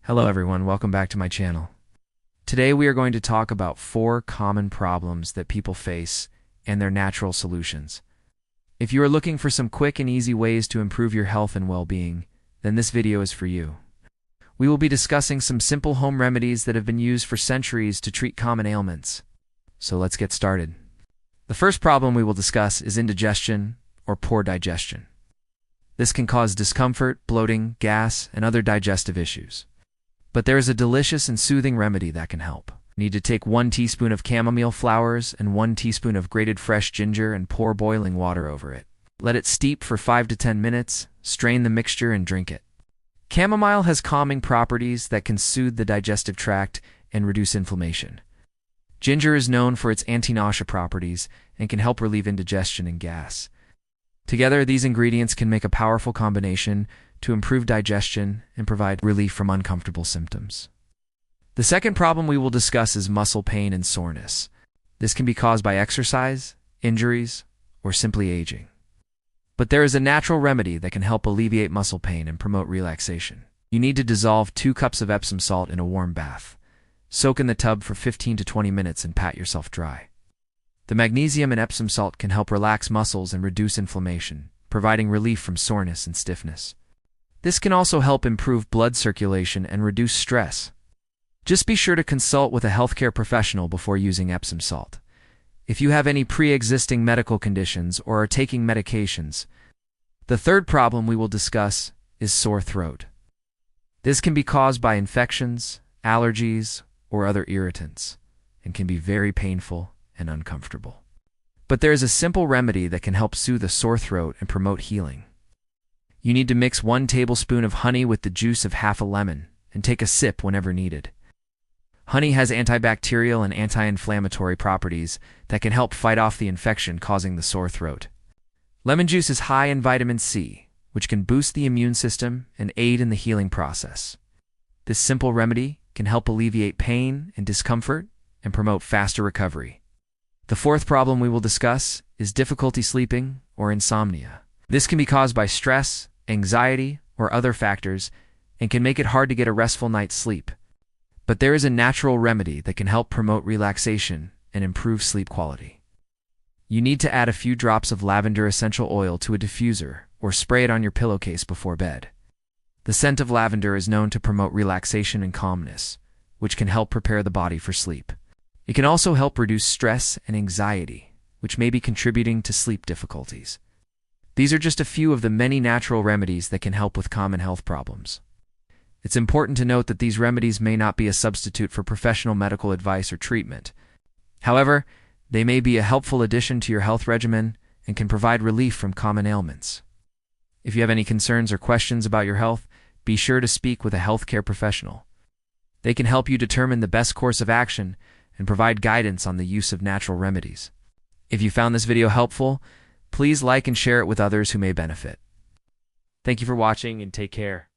Hello everyone, welcome back to my channel. Today we are going to talk about 4 common problems that people face and their natural solutions. If you are looking for some quick and easy ways to improve your health and well-being, then this video is for you. We will be discussing some simple home remedies that have been used for centuries to treat common ailments. So let's get started. The first problem we will discuss is indigestion or poor digestion. This can cause discomfort, bloating, gas, and other digestive issues. But there is a delicious and soothing remedy that can help. You need to take 1 teaspoon of chamomile flowers and 1 teaspoon of grated fresh ginger and pour boiling water over it. Let it steep for 5 to 10 minutes, strain the mixture and drink it. Chamomile has calming properties that can soothe the digestive tract and reduce inflammation. Ginger is known for its anti-nausea properties and can help relieve indigestion and gas. Together, these ingredients can make a powerful combination to improve digestion and provide relief from uncomfortable symptoms. The second problem we will discuss is muscle pain and soreness. This can be caused by exercise, injuries, or simply aging. But there is a natural remedy that can help alleviate muscle pain and promote relaxation. You need to dissolve 2 cups of Epsom salt in a warm bath. Soak in the tub for 15 to 20 minutes and pat yourself dry. The magnesium in Epsom salt can help relax muscles and reduce inflammation, providing relief from soreness and stiffness. This can also help improve blood circulation and reduce stress. Just be sure to consult with a healthcare professional before using Epsom salt. If you have any pre-existing medical conditions or are taking medications. The third problem we will discuss is sore throat. This can be caused by infections, allergies, or other irritants, and can be very painful and uncomfortable. But there is a simple remedy that can help soothe a sore throat and promote healing. You need to mix 1 tablespoon of honey with the juice of half a lemon and take a sip whenever needed. Honey has antibacterial and anti-inflammatory properties that can help fight off the infection causing the sore throat. Lemon juice is high in vitamin C, which can boost the immune system and aid in the healing process. This simple remedy can help alleviate pain and discomfort and promote faster recovery. The fourth problem we will discuss is difficulty sleeping or insomnia. This can be caused by stress, anxiety, or other factors, and can make it hard to get a restful night's sleep. But there is a natural remedy that can help promote relaxation and improve sleep quality. You need to add a few drops of lavender essential oil to a diffuser or spray it on your pillowcase before bed. The scent of lavender is known to promote relaxation and calmness, which can help prepare the body for sleep. It can also help reduce stress and anxiety, which may be contributing to sleep difficulties. These are just a few of the many natural remedies that can help with common health problems. It's important to note that these remedies may not be a substitute for professional medical advice or treatment. However, they may be a helpful addition to your health regimen and can provide relief from common ailments. If you have any concerns or questions about your health, be sure to speak with a healthcare professional. They can help you determine the best course of action and provide guidance on the use of natural remedies. If you found this video helpful, please like and share it with others who may benefit. Thank you for watching and take care.